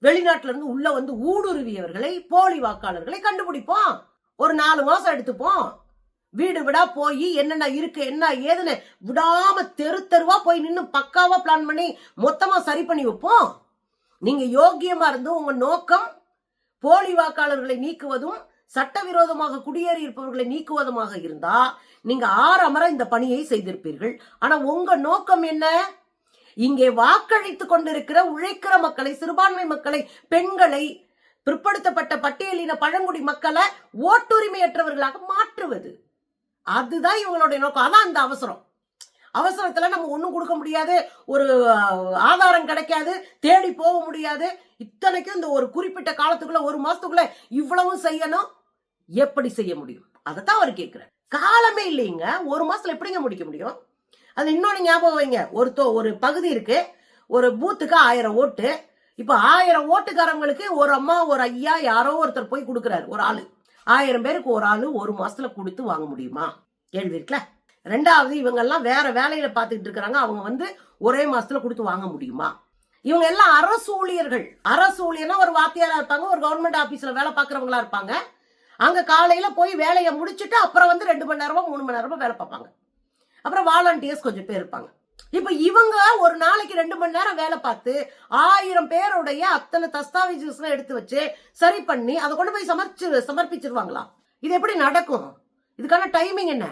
வெளிநாட்டுல இருந்து உள்ள வந்து ஊடுருவியவர்களை, போலி வாக்காளர்களை கண்டுபிடிப்போம். ஒரு 4 மாசம் எடுத்துப்போம். வீடு விடா போய் என்னென்ன இருக்கு என்ன ஏதுன்னு விடாம தெரு தெருவா போய் நின்று பக்காவா பிளான் பண்ணி மொத்தமா சரி பண்ணி வைப்போம். நீங்க யோக்கியமா இருந்து உங்க நோக்கம் போலி வாக்காளர்களை நீக்குவதும் சட்டவிரோதமாக குடியேறி இருப்பவர்களை நீக்குவதுமாக இருந்தா நீங்க ஆறமர இந்த பணியை செய்திருப்பீர்கள். ஆனா உங்க நோக்கம் என்ன? இங்கே வாக்களித்துக் கொண்டிருக்கிற உழைக்கிற மக்களை, சிறுபான்மை மக்களை, பெண்களை, பிற்படுத்தப்பட்ட பட்டியலின பழங்குடி மக்களை ஓட்டுரிமையற்றவர்களாக மாற்றுவது. அதுதான் இவங்களுடைய நோக்கம். அதான் இந்த அவசரத்துல நம்ம ஒண்ணும் கொடுக்க முடியாது, ஒரு ஆதாரம் கிடைக்காது, தேடி போக முடியாது. இத்தனைக்கும் இந்த ஒரு குறிப்பிட்ட காலத்துக்குள்ள 1 மாசத்துக்குள்ள இவ்வளவும் செய்யணும். எப்படி செய்ய முடியும்? அதைத்தான் அவர் கேட்கிறார். காலமே இல்லைங்க. 1 மாசத்துல எப்படிங்க முடிக்க முடியும்? அது இன்னொன்னு ஞாபகம் வைங்க. ஒரு பகுதி இருக்கு, ஒரு பூத்துக்கு 1000 ஓட்டு. இப்ப 1000 ஓட்டுக்காரங்களுக்கு ஒரு அம்மா ஒரு ஐயா யாரோ ஒருத்தர் போய் கொடுக்கிறாரு. ஒரு ஆளு 1000 பேருக்கு ஒரு ஆளு 1 மாசத்துல கொடுத்து வாங்க முடியுமா? கேள்வி இருக்குல்ல. 2வது, இவங்க எல்லாம் வேற வேலையில பாத்துக்கிட்டு இருக்கிறாங்க. அவங்க வந்து ஒரே மாசத்துல கொடுத்து வாங்க முடியுமா? இவங்க எல்லாம் அரசு ஊழியர்கள். அரசு ஊழியர்னா ஒரு வாத்தியாரா இருப்பாங்க, ஒரு கவர்மெண்ட் ஆபீஸ்ல வேலை பாக்குறவங்களா இருப்பாங்க. அங்க காலையில போய் வேலையை முடிச்சுட்டு அப்புறம் வந்து 2 மணி நேரமோ 3 மணி நேரமோ வேலை பார்ப்பாங்க. அப்புறம் வாலண்டியர்ஸ் கொஞ்சம் பேர் இருப்பாங்க. இப்ப இவங்க ஒரு நாளைக்கு 2 மணி நேரம் வேலை பார்த்து 1000 பேருடைய அத்தனை தஸ்தாவேஜஸ் எடுத்து வச்சு சரி பண்ணி அதை கொண்டு போய் சமர்ப்பிச்சிருவாங்களா? இது எப்படி நடக்கும்? இதுக்கான டைமிங் என்ன?